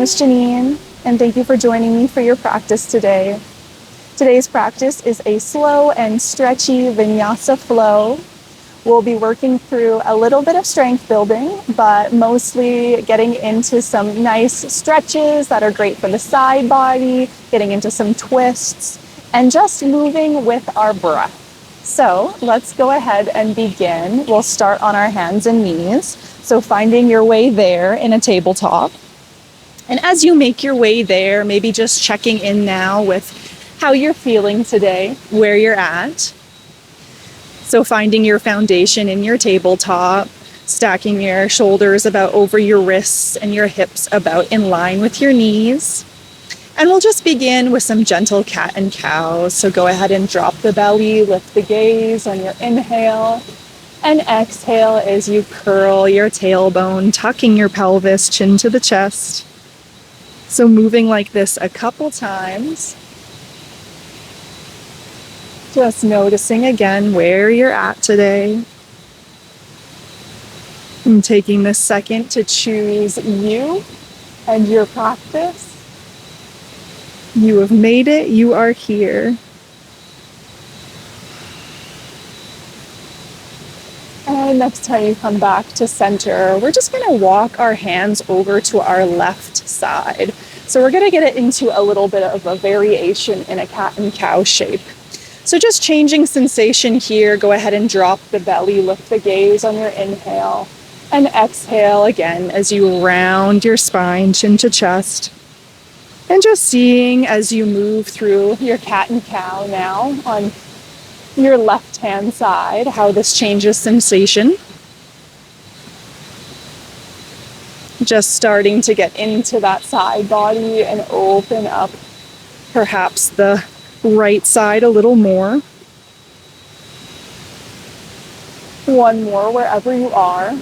is Janine, and thank you for joining me for your practice today. Today's practice is a slow and stretchy Vinyasa flow. We'll be working through a little bit of strength building, but mostly getting into some nice stretches that are great for the side body, getting into some twists, and just moving with our breath. So let's go ahead and begin. We'll start on our hands and knees. So finding your way there in a tabletop. And as you make your way there, maybe just checking in now with how you're feeling today, where you're at. So finding your foundation in your tabletop, stacking your shoulders about over your wrists and your hips about in line with your knees. And we'll just begin with some gentle cat and cow. So go ahead and drop the belly, lift the gaze on your inhale, and exhale as you curl your tailbone, tucking your pelvis, chin to the chest. So moving like this a couple times. Just noticing again where you're at today. And taking this second to choose you and your practice. You have made it. You are here. And next time you come back to center, we're just going to walk our hands over to our left side. So we're going to get it into a little bit of a variation in a cat and cow shape. So just changing sensation here. Go ahead and drop the belly, lift the gaze on your inhale, and exhale again as you round your spine, chin to chest. And just seeing as you move through your cat and cow now on your left-hand side, how this changes sensation. Just starting to get into that side body and open up perhaps the right side a little more. One more wherever you are.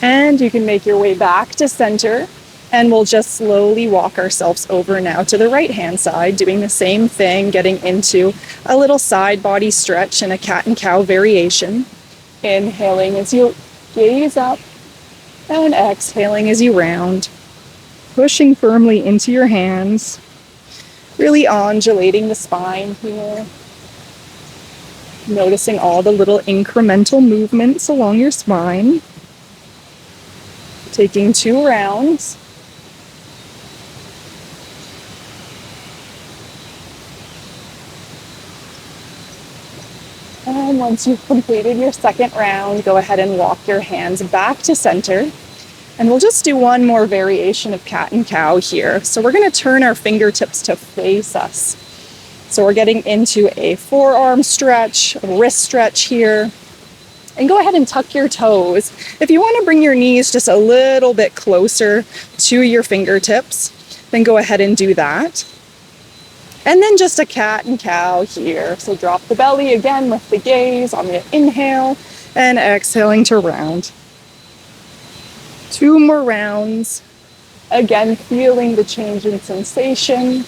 And you can make your way back to center, and we'll just slowly walk ourselves over now to the right-hand side, doing the same thing, getting into a little side body stretch and a cat and cow variation. Inhaling as you gaze up, and exhaling as you round. Pushing firmly into your hands, really undulating the spine here. Noticing all the little incremental movements along your spine. Taking 2 rounds. And once you've completed your second round, go ahead and walk your hands back to center. And we'll just do one more variation of cat and cow here. So we're going to turn our fingertips to face us. So we're getting into a forearm stretch, a wrist stretch here. And go ahead and tuck your toes. If you want to bring your knees just a little bit closer to your fingertips, then go ahead and do that. And then just a cat and cow here. So drop the belly again with the gaze on the inhale and exhaling to round. 2 more rounds. Again, feeling the change in sensation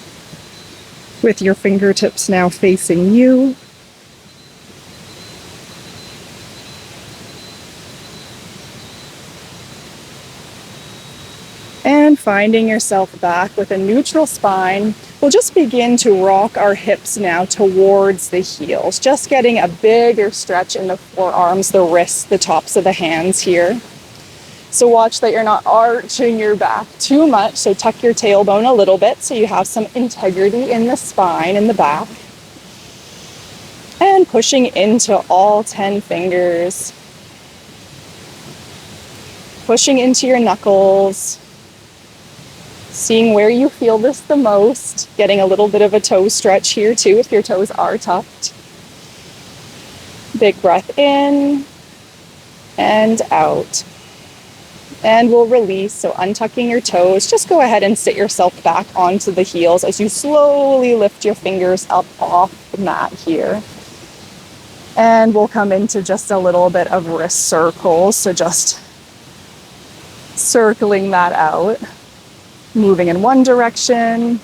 with your fingertips now facing you. And finding yourself back with a neutral spine, we'll just begin to rock our hips now towards the heels, just getting a bigger stretch in the forearms, the wrists, the tops of the hands here. So watch that you're not arching your back too much, so tuck your tailbone a little bit so you have some integrity in the spine and the back. And pushing into all 10 fingers. Pushing into your knuckles. Seeing where you feel this the most, getting a little bit of a toe stretch here too if your toes are tucked. Big breath in and out. And we'll release, so untucking your toes, just go ahead and sit yourself back onto the heels as you slowly lift your fingers up off the mat here. And we'll come into just a little bit of wrist circles, so just circling that out. Moving in one direction,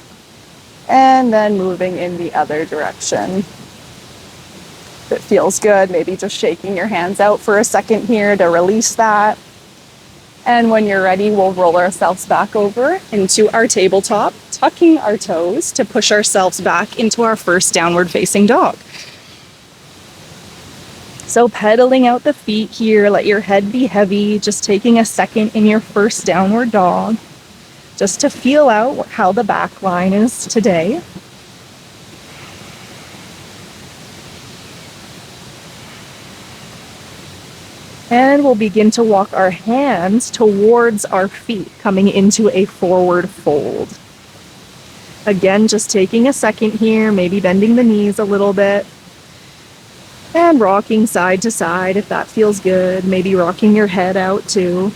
and then moving in the other direction. If it feels good, maybe just shaking your hands out for a second here to release that. And when you're ready, we'll roll ourselves back over into our tabletop, tucking our toes to push ourselves back into our first downward facing dog. So pedaling out the feet here, let your head be heavy, just taking a second in your first downward dog, just to feel out how the back line is today. And we'll begin to walk our hands towards our feet, coming into a forward fold. Again, just taking a second here, maybe bending the knees a little bit. And rocking side to side if that feels good. Maybe rocking your head out too.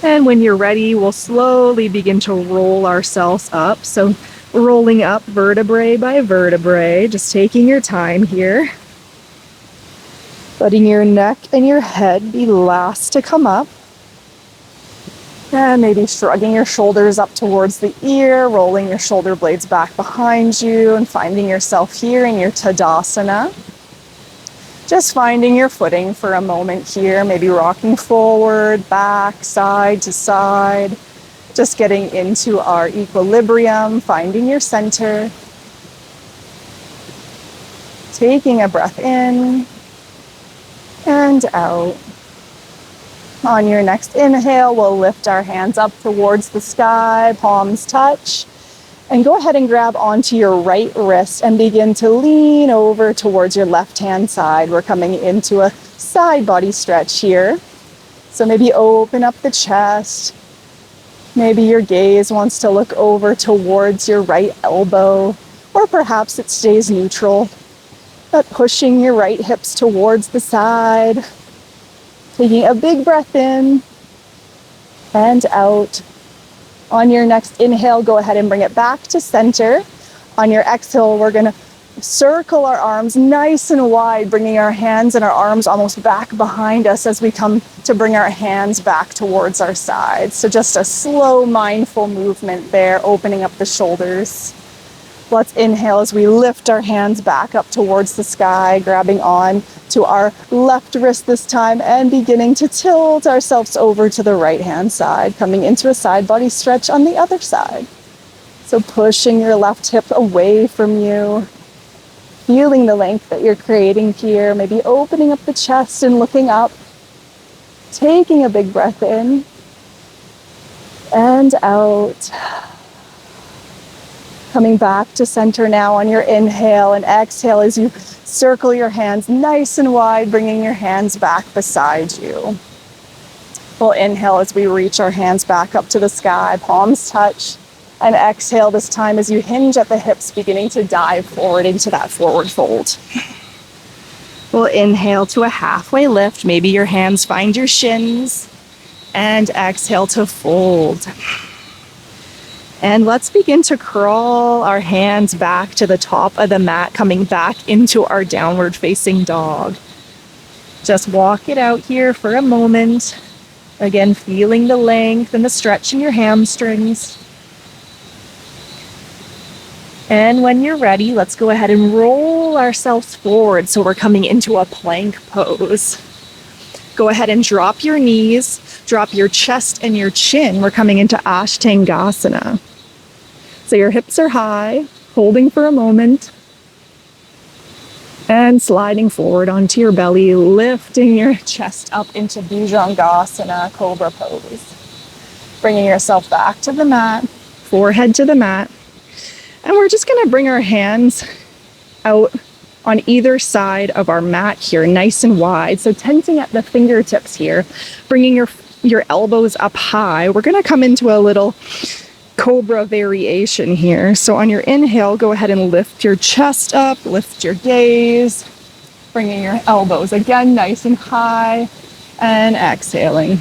And when you're ready, we'll slowly begin to roll ourselves up. So rolling up vertebrae by vertebrae, just taking your time here. Letting your neck and your head be last to come up. And maybe shrugging your shoulders up towards the ear, rolling your shoulder blades back behind you, and finding yourself here in your Tadasana. Just finding your footing for a moment here, maybe rocking forward, back, side to side. Just getting into our equilibrium, finding your center. Taking a breath in and out. On your next inhale, we'll lift our hands up towards the sky, palms touch, and go ahead and grab onto your right wrist and begin to lean over towards your left-hand side. We're coming into a side body stretch here. So maybe open up the chest. Maybe your gaze wants to look over towards your right elbow, or perhaps it stays neutral, but pushing your right hips towards the side. Taking a big breath in and out. On your next inhale, go ahead and bring it back to center. On your exhale, we're going to circle our arms nice and wide, bringing our hands and our arms almost back behind us as we come to bring our hands back towards our sides. So just a slow, mindful movement there, opening up the shoulders. Let's inhale as we lift our hands back up towards the sky, grabbing on to our left wrist this time and beginning to tilt ourselves over to the right-hand side, coming into a side body stretch on the other side. So pushing your left hip away from you, feeling the length that you're creating here, maybe opening up the chest and looking up, taking a big breath in and out. Coming back to center now on your inhale and exhale as you circle your hands nice and wide, bringing your hands back beside you. We'll inhale as we reach our hands back up to the sky, palms touch, and exhale this time as you hinge at the hips, beginning to dive forward into that forward fold. We'll inhale to a halfway lift. Maybe your hands find your shins, and exhale to fold. And let's begin to crawl our hands back to the top of the mat, coming back into our downward facing dog. Just walk it out here for a moment. Again, feeling the length and the stretch in your hamstrings. And when you're ready, let's go ahead and roll ourselves forward. So we're coming into a plank pose. Go ahead and drop your knees, drop your chest and your chin. We're coming into Ashtangasana. So your hips are high, holding for a moment, and sliding forward onto your belly, lifting your chest up into Bhujangasana, Cobra pose. Bringing yourself back to the mat, forehead to the mat. And we're just going to bring our hands out on either side of our mat here, nice and wide. So tensing at the fingertips here, bringing your elbows up high. We're going to come into a little cobra variation here. So on your inhale, go ahead and lift your chest up, lift your gaze, bringing your elbows again nice and high, and exhaling.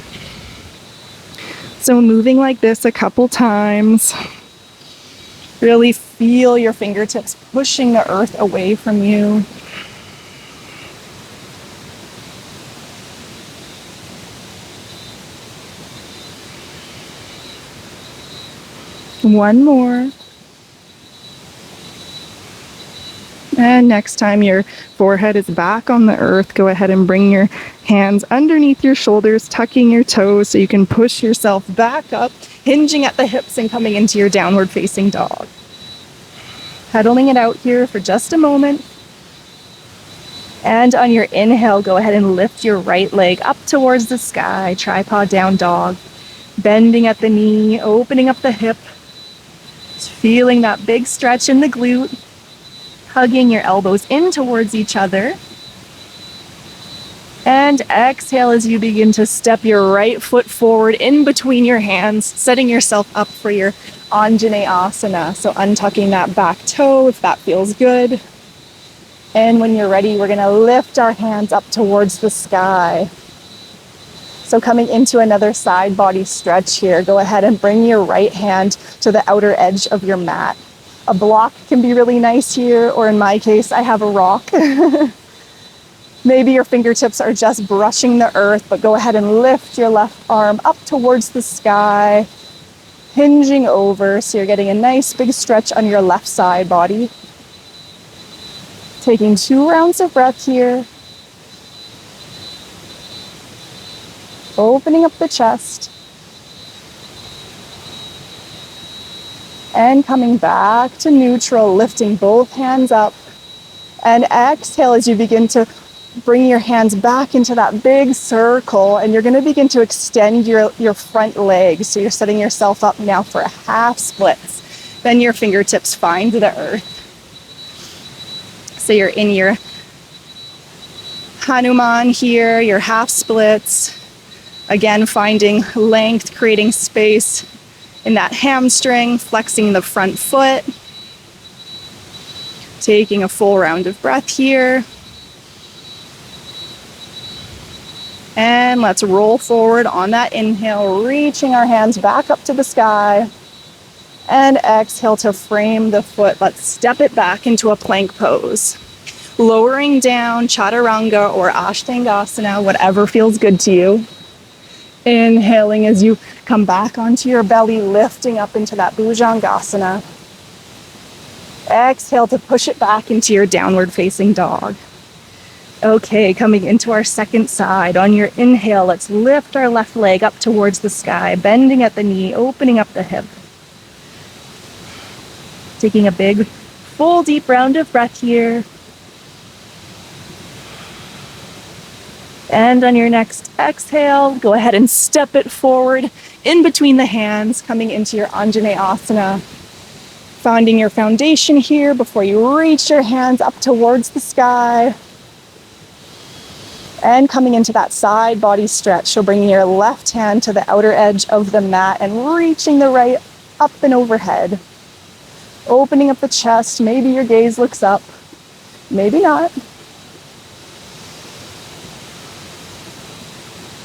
So moving like this a couple times. Really feel your fingertips pushing the earth away from you. One more. And next time your forehead is back on the earth, go ahead and bring your hands underneath your shoulders, tucking your toes so you can push yourself back up, hinging at the hips and coming into your downward facing dog. Pedaling it out here for just a moment. And on your inhale, go ahead and lift your right leg up towards the sky, tripod down dog. Bending at the knee, opening up the hip. Just feeling that big stretch in the glute. Hugging your elbows in towards each other. And exhale as you begin to step your right foot forward in between your hands, setting yourself up for your Anjaneyasana. So untucking that back toe if that feels good. And when you're ready, we're gonna lift our hands up towards the sky. So coming into another side body stretch here, go ahead and bring your right hand to the outer edge of your mat. A block can be really nice here, or in my case, I have a rock. Maybe your fingertips are just brushing the earth, but go ahead and lift your left arm up towards the sky, hinging over, so you're getting a nice big stretch on your left side body. Taking 2 rounds of breath here. Opening up the chest. And coming back to neutral, lifting both hands up. And exhale as you begin to bring your hands back into that big circle. And you're going to begin to extend your front legs. So you're setting yourself up now for a half splits. Then your fingertips find the earth. So you're in your Hanuman here, your half splits. Again, finding length, creating space in that hamstring, flexing the front foot. Taking a full round of breath here. And let's roll forward on that inhale, reaching our hands back up to the sky. And exhale to frame the foot. Let's step it back into a plank pose. Lowering down, chaturanga or ashtangasana, whatever feels good to you. Inhaling as you come back onto your belly, lifting up into that bhujangasana. Exhale to push it back into your downward facing dog. Okay, coming into our second side. On your inhale, let's lift our left leg up towards the sky, bending at the knee, opening up the hip. Taking a big, full, deep round of breath here. And on your next exhale, go ahead and step it forward in between the hands, coming into your Anjaneyasana. Finding your foundation here before you reach your hands up towards the sky. And coming into that side body stretch. So bringing your left hand to the outer edge of the mat and reaching the right up and overhead. Opening up the chest. Maybe your gaze looks up. Maybe not.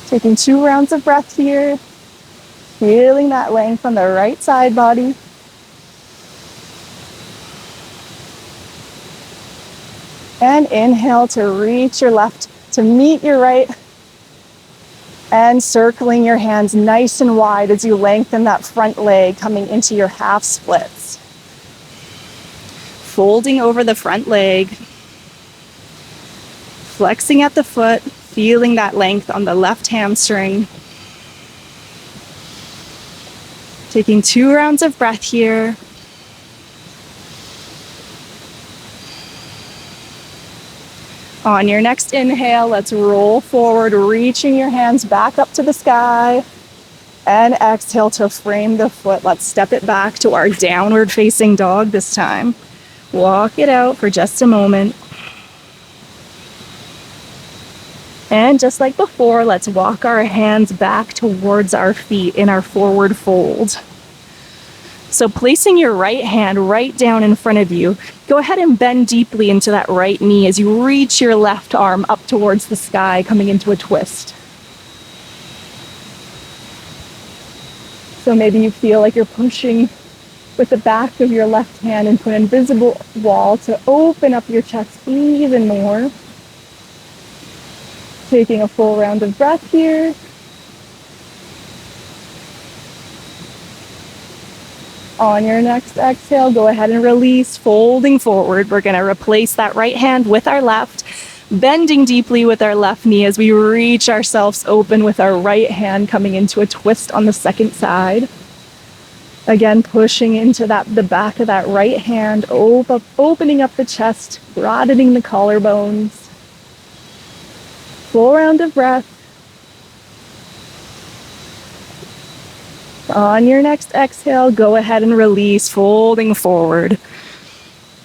Taking 2 rounds of breath here. Feeling that length on the right side body. And inhale to reach your left to meet your right. And circling your hands nice and wide as you lengthen that front leg, coming into your half splits. Folding over the front leg. Flexing at the foot, feeling that length on the left hamstring. Taking 2 rounds of breath here. On your next inhale, let's roll forward, reaching your hands back up to the sky. And exhale to frame the foot. Let's step it back to our downward facing dog this time. Walk it out for just a moment. And just like before, let's walk our hands back towards our feet in our forward fold. So placing your right hand right down in front of you, go ahead and bend deeply into that right knee as you reach your left arm up towards the sky, coming into a twist. So maybe you feel like you're pushing with the back of your left hand into an invisible wall to open up your chest even more. Taking a full round of breath here. On your next exhale, go ahead and release, folding forward. We're going to replace that right hand with our left, bending deeply with our left knee as we reach ourselves open with our right hand, coming into a twist on the second side. Again, pushing into the back of that right hand, opening up the chest, broadening the collarbones. Full round of breath. On your next exhale, go ahead and release, folding forward.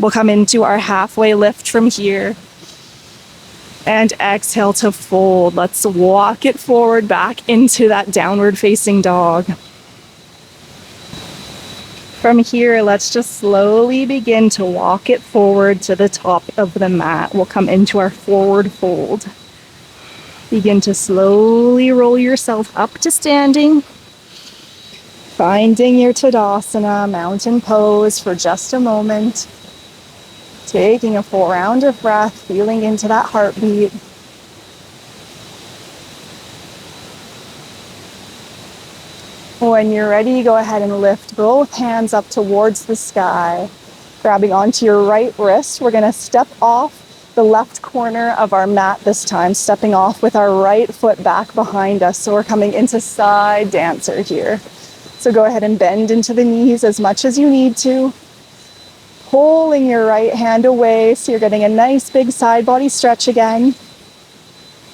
We'll come into our halfway lift from here. And exhale to fold. Let's walk it forward back into that downward facing dog. From here, let's just slowly begin to walk it forward to the top of the mat. We'll come into our forward fold. Begin to slowly roll yourself up to standing. Finding your Tadasana, mountain pose for just a moment. Taking a full round of breath, feeling into that heartbeat. When you're ready, go ahead and lift both hands up towards the sky. Grabbing onto your right wrist, we're going to step off the left corner of our mat this time, stepping off with our right foot back behind us. So we're coming into side dancer here. So go ahead and bend into the knees as much as you need to. Pulling your right hand away so you're getting a nice big side body stretch again.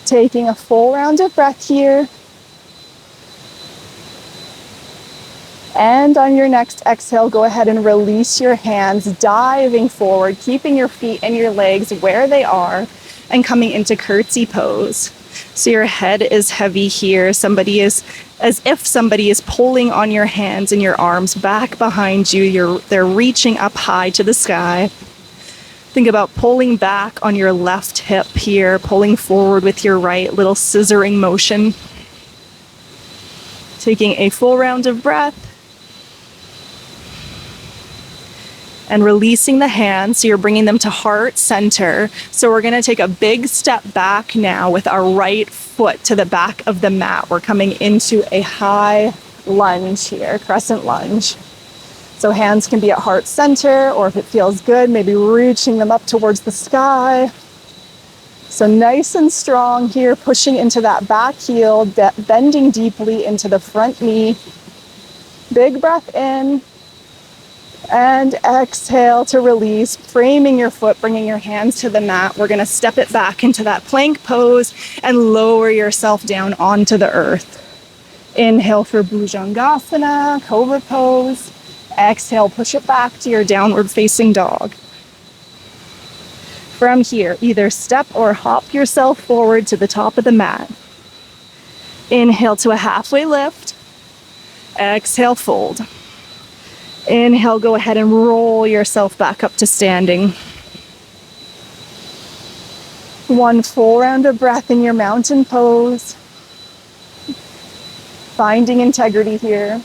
Taking a full round of breath here. And on your next exhale, go ahead and release your hands, diving forward, keeping your feet and your legs where they are, and coming into curtsy pose. So your head is heavy here. As if somebody is pulling on your hands and your arms back behind you. They're reaching up high to the sky. Think about pulling back on your left hip here, pulling forward with your right, little scissoring motion. Taking a full round of breath. And releasing the hands, so you're bringing them to heart center. So we're gonna take a big step back now with our right foot to the back of the mat. We're coming into a high lunge here, crescent lunge. So hands can be at heart center, or if it feels good, maybe reaching them up towards the sky. So nice and strong here, pushing into that back heel, bending deeply into the front knee. Big breath in. And exhale to release, framing your foot, bringing your hands to the mat. We're going to step it back into that plank pose and lower yourself down onto the earth. Inhale for Bhujangasana, cobra pose. Exhale, push it back to your downward facing dog. From here, either step or hop yourself forward to the top of the mat. Inhale to a halfway lift. Exhale, fold. Inhale, go ahead and roll yourself back up to standing. One full round of breath in your mountain pose. Finding integrity here.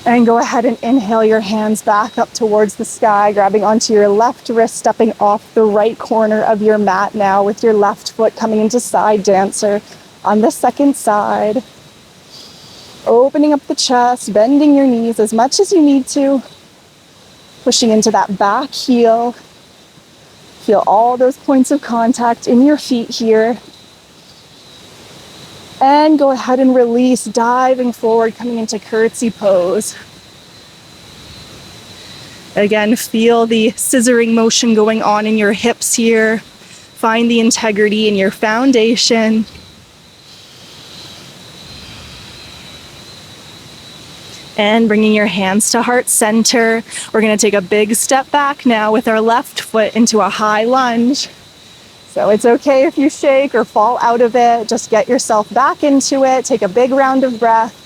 And go ahead and inhale your hands back up towards the sky, grabbing onto your left wrist, stepping off the right corner of your mat now with your left foot coming into side dancer on the second side. Opening up the chest, bending your knees as much as you need to. Pushing into that back heel. Feel all those points of contact in your feet here. And go ahead and release, diving forward, coming into curtsy pose. Again, feel the scissoring motion going on in your hips here. Find the integrity in your foundation. And bringing your hands to heart center. We're going to take a big step back now with our left foot into a high lunge. So it's okay if you shake or fall out of it. Just get yourself back into it. Take a big round of breath.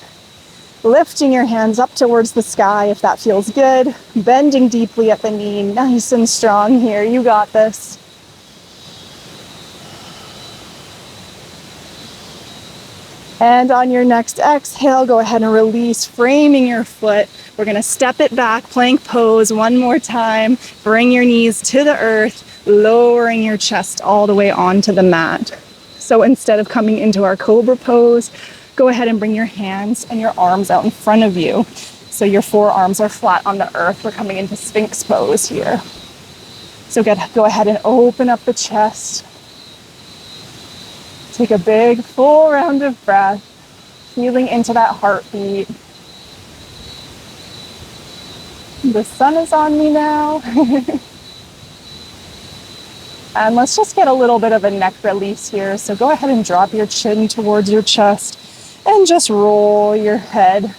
Lifting your hands up towards the sky if that feels good. Bending deeply at the knee. Nice and strong here. You got this. And on your next exhale, go ahead and release, framing your foot. We're going to step it back, plank pose one more time. Bring your knees to the earth, lowering your chest all the way onto the mat. So instead of coming into our cobra pose, go ahead and bring your hands and your arms out in front of you. So your forearms are flat on the earth. We're coming into Sphinx pose here. So go ahead and open up the chest. Take a big full round of breath, feeling into that heartbeat. The sun is on me now. And let's just get a little bit of a neck release here. So go ahead and drop your chin towards your chest and just roll your head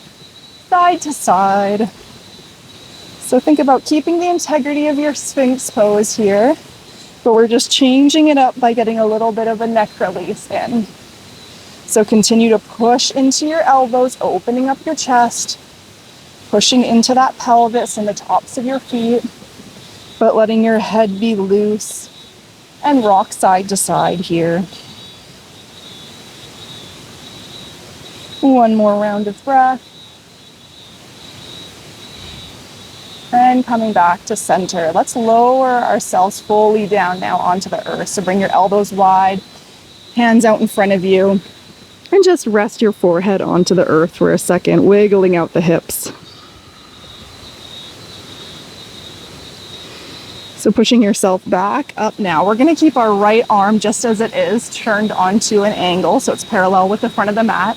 side to side. So think about keeping the integrity of your Sphinx pose here, but we're just changing it up by getting a little bit of a neck release in. So continue to push into your elbows, opening up your chest, pushing into that pelvis and the tops of your feet, but letting your head be loose and rock side to side here. One more round of breath. And coming back to center. Let's lower ourselves fully down now onto the earth. So bring your elbows wide, hands out in front of you, and just rest your forehead onto the earth for a second, wiggling out the hips. So pushing yourself back up now. We're going to keep our right arm just as it is, turned onto an angle so it's parallel with the front of the mat.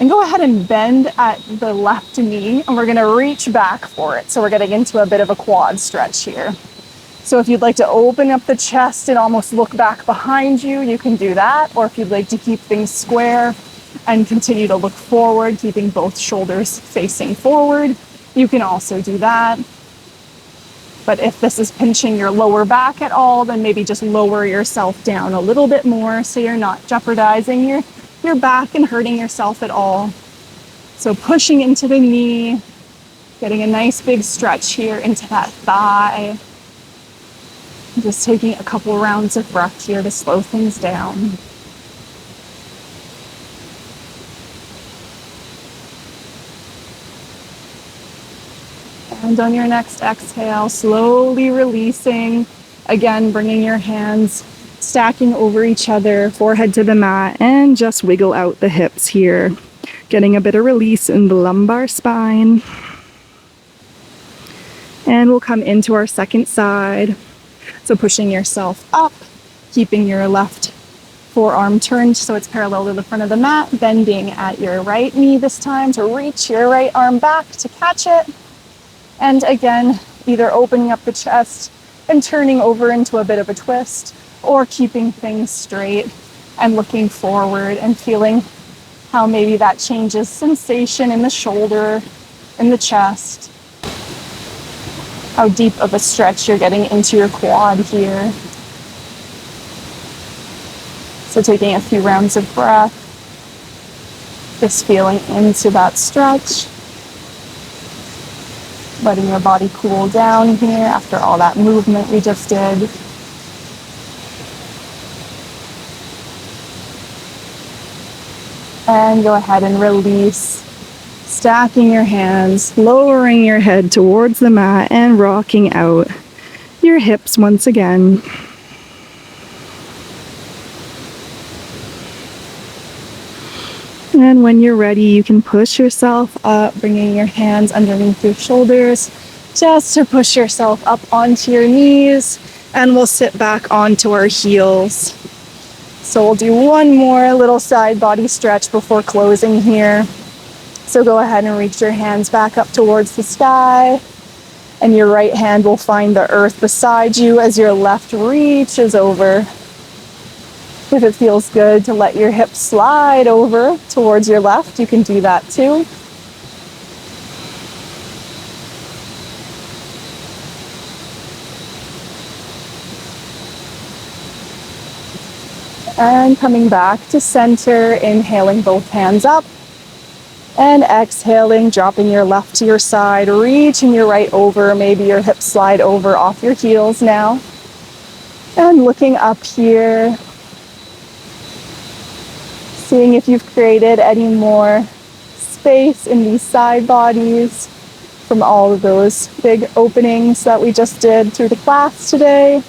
And go ahead and bend at the left knee, and we're going to reach back for it. So we're getting into a bit of a quad stretch here. So if you'd like to open up the chest and almost look back behind you, you can do that. Or if you'd like to keep things square and continue to look forward, keeping both shoulders facing forward, you can also do that. But if this is pinching your lower back at all, then maybe just lower yourself down a little bit more so you're not jeopardizing your back and hurting yourself at all. So pushing into the knee, getting a nice big stretch here into that thigh. Just taking a couple rounds of breath here to slow things down. And on your next exhale, slowly releasing. Again, bringing your hands, stacking over each other, forehead to the mat, and just wiggle out the hips here. Getting a bit of release in the lumbar spine. And we'll come into our second side. So pushing yourself up, keeping your left forearm turned so it's parallel to the front of the mat, bending at your right knee this time to reach your right arm back to catch it. And again, either opening up the chest and turning over into a bit of a twist, or keeping things straight and looking forward and feeling how maybe that changes sensation in the shoulder, in the chest, how deep of a stretch you're getting into your quad here. So taking a few rounds of breath, just feeling into that stretch. Letting your body cool down here after all that movement we just did. And go ahead and release, stacking your hands, lowering your head towards the mat and rocking out your hips once again. And when you're ready, you can push yourself up, bringing your hands underneath your shoulders, just to push yourself up onto your knees, and we'll sit back onto our heels. So we'll do one more little side body stretch before closing here. So go ahead and reach your hands back up towards the sky, and your right hand will find the earth beside you as your left reaches over. If it feels good to let your hips slide over towards your left, you can do that too. And coming back to center, inhaling both hands up. And exhaling, dropping your left to your side, reaching your right over, maybe your hips slide over off your heels now. And looking up here, seeing if you've created any more space in these side bodies from all of those big openings that we just did through the class today.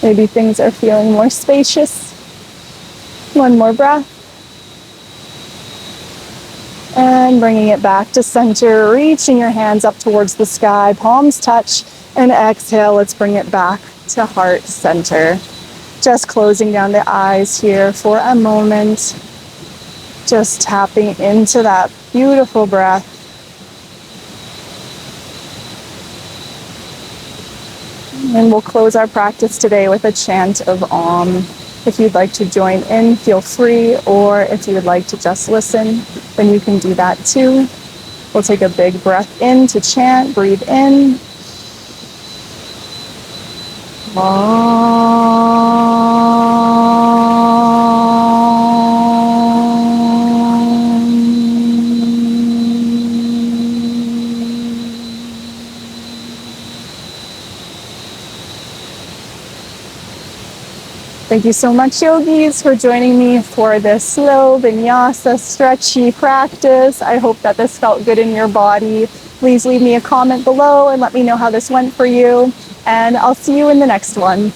Maybe things are feeling more spacious. One more breath. And bringing it back to center, reaching your hands up towards the sky, palms touch, and exhale, let's bring it back to heart center. Just closing down the eyes here for a moment, just tapping into that beautiful breath. And we'll close our practice today with a chant of Om. If you'd like to join in, feel free, or if you would like to just listen, then you can do that too. We'll take a big breath in to chant. Breathe in. Thank you so much, yogis, for joining me for this slow vinyasa stretchy practice. I hope that this felt good in your body. Please leave me a comment below and let me know how this went for you. And I'll see you in the next one.